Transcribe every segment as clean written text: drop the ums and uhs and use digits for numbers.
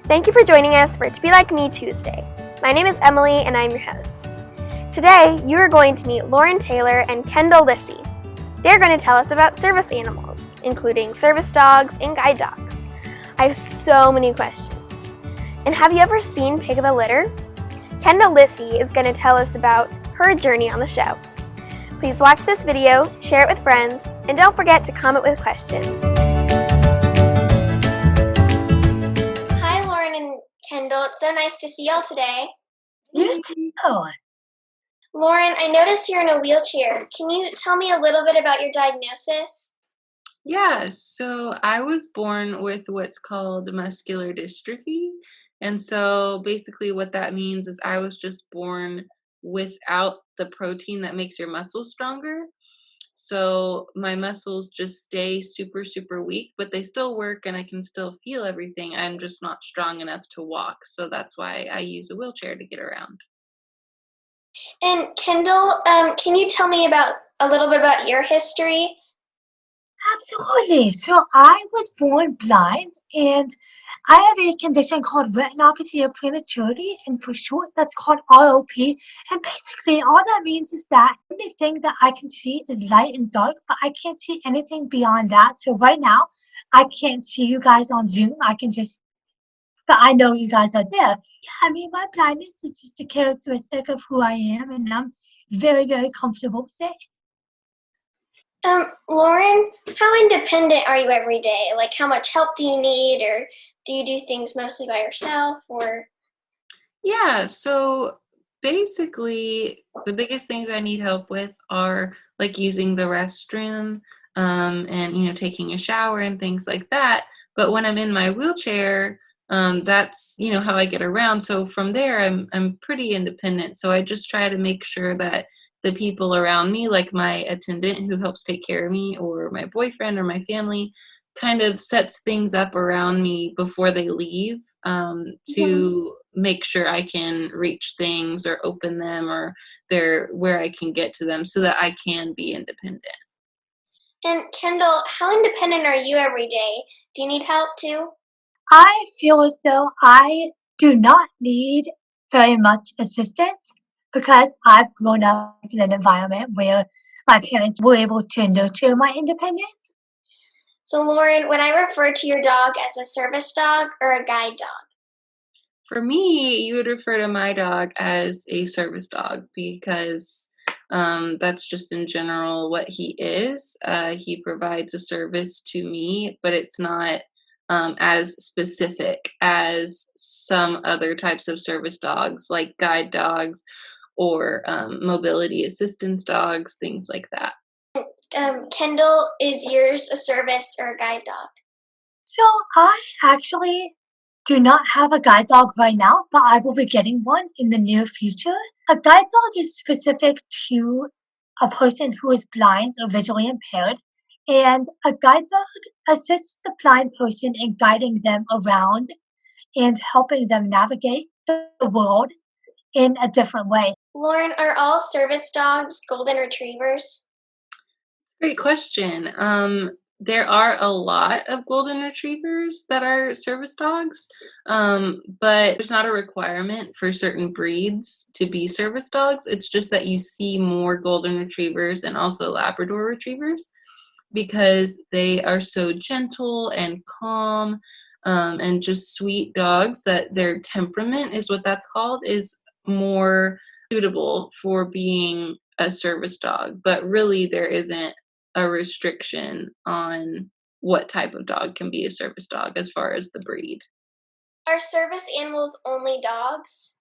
Thank you for joining us for To Be Like Me Tuesday. My name is Emily and I'm your host. Today, you are going to meet Lauren Taylor and Kendall Lissy. They're going to tell us about service animals, including service dogs and guide dogs. I have so many questions. And have you ever seen Pig of the Litter? Kendall Lissy is going to tell us about her journey on the show. Please watch this video, share it with friends, and don't forget to comment with questions. Hi, Lauren and Kendall. It's so nice to see y'all today. You too. Lauren, I noticed you're in a wheelchair. Can you tell me a little bit about your diagnosis? Yeah, so I was born with what's called muscular dystrophy. And so basically what that means is I was just born without the protein that makes your muscles stronger. So my muscles just stay super, super weak, but they still work and I can still feel everything. I'm just not strong enough to walk. So that's why I use a wheelchair to get around. And Kendall, can you tell me a little bit about your history? Absolutely. So I was born blind and I have a condition called retinopathy of prematurity, and for short, that's called ROP. And basically, all that means is that the only thing that I can see is light and dark, but I can't see anything beyond that. So right now, I can't see you guys on Zoom. But I know you guys are there. Yeah, I mean, my blindness is just a characteristic of who I am, and I'm very, very comfortable with it. Lauren, how independent are you every day? Like, how much help do you need, or do you do things mostly by yourself, or? Yeah, so basically, the biggest things I need help with are like using the restroom, and taking a shower and things like that. But when I'm in my wheelchair, that's how I get around. So from there, I'm pretty independent. So I just try to make sure that the people around me, like my attendant who helps take care of me, or my boyfriend or my family, kind of sets things up around me before they leave, to make sure I can reach things or open them, or they're where I can get to them so that I can be independent. And Kendall, how independent are you every day? Do you need help too? I feel as though I do not need very much assistance because I've grown up in an environment where my parents were able to nurture my independence. So, Lauren, would I refer to your dog as a service dog or a guide dog? For me, you would refer to my dog as a service dog because that's just in general what he is. He provides a service to me, but it's not as specific as some other types of service dogs, like guide dogs or mobility assistance dogs, things like that. Kendall, is yours a service or a guide dog? So I actually do not have a guide dog right now, but I will be getting one in the near future. A guide dog is specific to a person who is blind or visually impaired, and a guide dog assists the blind person in guiding them around and helping them navigate the world in a different way. Lauren, are all service dogs golden retrievers? Great question. There are a lot of golden retrievers that are service dogs, but there's not a requirement for certain breeds to be service dogs. It's just that you see more golden retrievers and also Labrador retrievers because they are so gentle and calm, and just sweet dogs that their temperament is what that's called is more suitable for being a service dog. But really, there isn't a restriction on what type of dog can be a service dog as far as the breed. Are service animals only dogs?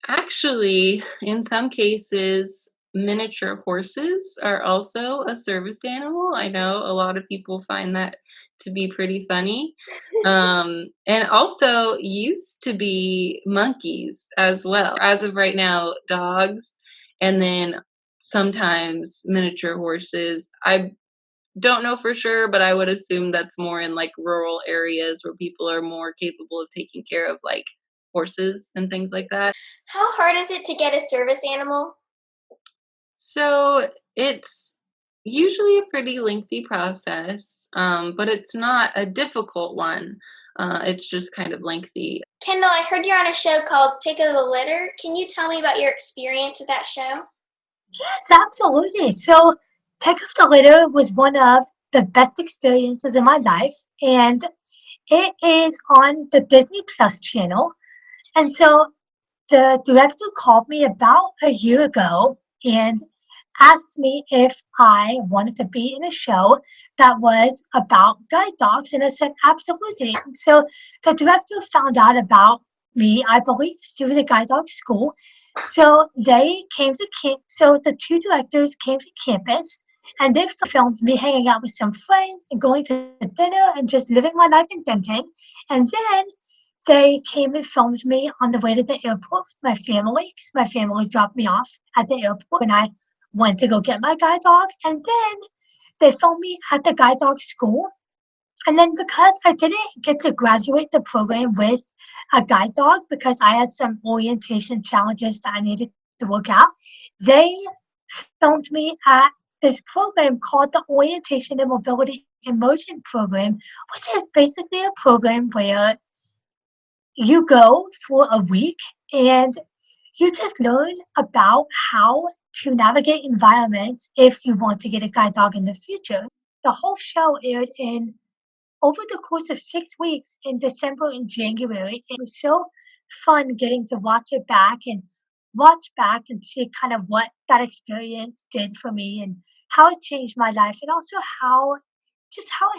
Actually, in some cases, miniature horses are also a service animal. I know a lot of people find that to be pretty funny. And also used to be monkeys as well. As of right now, dogs, and then sometimes miniature horses. I don't know for sure, but I would assume that's more in like rural areas where people are more capable of taking care of like horses and things like that. How hard is it to get a service animal? So it's usually a pretty lengthy process, but it's not a difficult one. It's just kind of lengthy. Kendall, I heard you're on a show called Pick of the Litter. Can you tell me about your experience with that show? Yes, absolutely. So, Pick of the Litter was one of the best experiences in my life, and it is on the Disney Plus channel. And so the director called me about a year ago and asked me if I wanted to be in a show that was about guide dogs, and I said absolutely. So the director found out about me, I believe, through the guide dog school. So they came to camp. So the two directors came to campus, and they filmed me hanging out with some friends and going to dinner and just living my life in Denton. And then they came and filmed me on the way to the airport with my family because my family dropped me off at the airport when I went to go get my guide dog. And then they filmed me at the guide dog school. And then because I didn't get to graduate the program with a guide dog because I had some orientation challenges that I needed to work out, they filmed me at this program called the Orientation and Mobility Immersion Program, which is basically a program where you go for a week and you just learn about how to navigate environments if you want to get a guide dog in the future. The whole show aired in over the course of 6 weeks in December and January. It was so fun getting to watch back and see kind of what that experience did for me and how it changed my life and also how it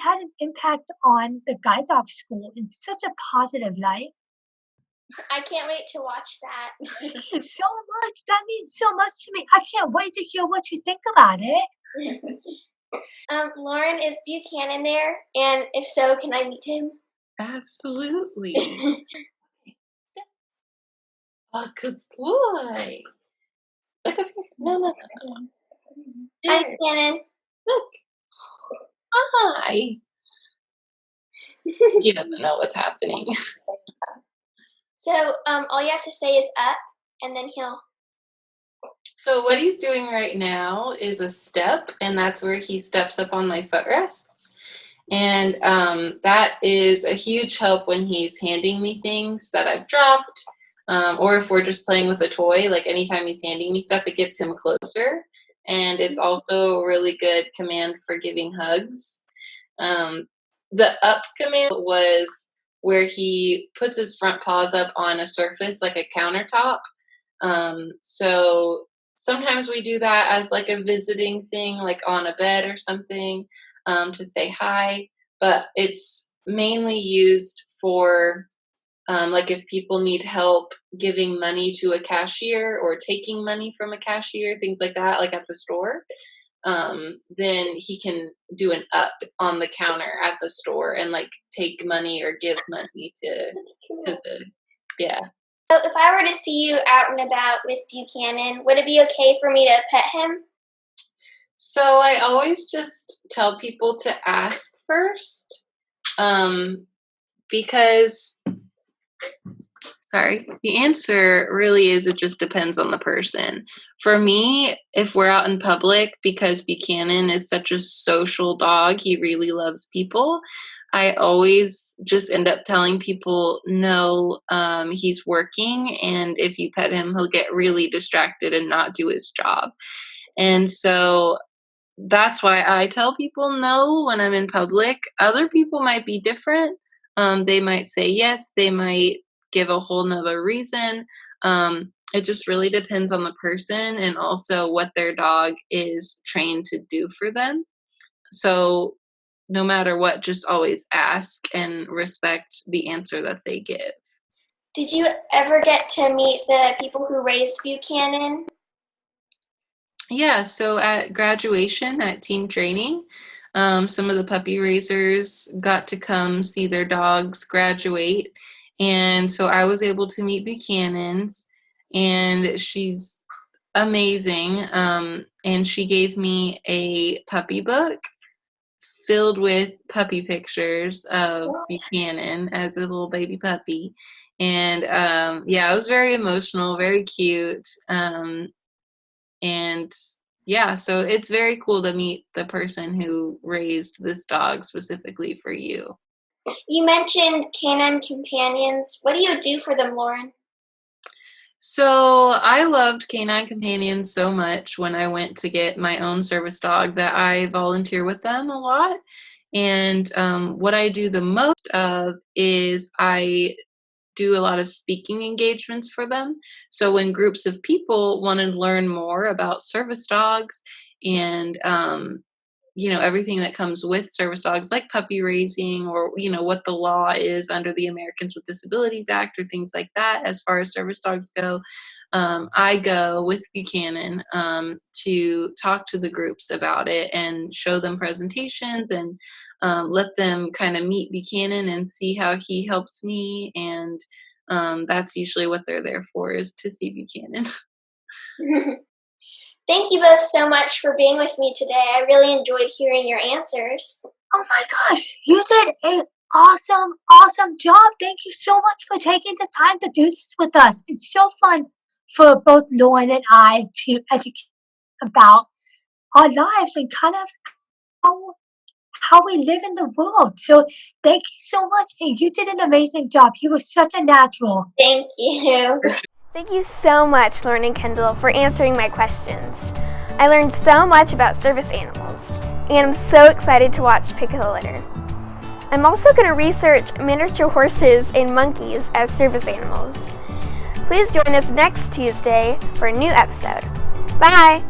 had an impact on the guide dog school in such a positive light. I can't wait to watch that. Thank you so much. That means so much to me. I can't wait to hear what you think about it. Lauren, is Buchanan there? And if so, can I meet him? Absolutely. Oh, good boy. Look up here. No. Hi, There. Buchanan. Look. Hi. He doesn't know what's happening. So, all you have to say is up, and then he'll. So what he's doing right now is a step, and that's where he steps up on my footrests. And that is a huge help when he's handing me things that I've dropped, or if we're just playing with a toy, like anytime he's handing me stuff, it gets him closer. And it's also a really good command for giving hugs. The up command was where he puts his front paws up on a surface like a countertop. So sometimes we do that as like a visiting thing, like on a bed or something, to say hi. But it's mainly used for like if people need help giving money to a cashier or taking money from a cashier, things like that, like at the store. Then he can do an up on the counter at the store and like take money or give money to the, yeah. So, if I were to see you out and about with Buchanan, would it be okay for me to pet him? So I always just tell people to ask first, because the answer really is it just depends on the person. For me, if we're out in public, because Buchanan is such a social dog, he really loves people, I always just end up telling people, no, he's working, and if you pet him, he'll get really distracted and not do his job. And so that's why I tell people no when I'm in public. Other people might be different. They might say yes, they might give a whole nother reason. It just really depends on the person and also what their dog is trained to do for them. So no matter what, just always ask and respect the answer that they give. Did you ever get to meet the people who raised Buchanan? Yeah, so at graduation, at team training, some of the puppy raisers got to come see their dogs graduate. And so I was able to meet Buchanan's, and she's amazing. And she gave me a puppy book filled with puppy pictures of Buchanan as a little baby puppy. And yeah, it was very emotional, very cute. And yeah, so it's very cool to meet the person who raised this dog specifically for you. You mentioned canine companions. What do you do for them, Lauren? So I loved Canine Companions so much when I went to get my own service dog that I volunteer with them a lot. And what I do the most of is I do a lot of speaking engagements for them. So when groups of people want to learn more about service dogs and everything that comes with service dogs, like puppy raising, or what the law is under the Americans with Disabilities Act, or things like that as far as service dogs go, I go with Buchanan to talk to the groups about it and show them presentations, and let them kind of meet Buchanan and see how he helps me. And that's usually what they're there for, is to see Buchanan. Thank you both so much for being with me today. I really enjoyed hearing your answers. Oh my gosh, you did an awesome job. Thank you so much for taking the time to do this with us. It's so fun for both Lauren and I to educate about our lives and kind of how we live in the world. So thank you so much. And you did an amazing job. You were such a natural. Thank you. Thank you so much, Lauren and Kendall, for answering my questions. I learned so much about service animals, and I'm so excited to watch Pick of the Litter. I'm also going to research miniature horses and monkeys as service animals. Please join us next Tuesday for a new episode. Bye!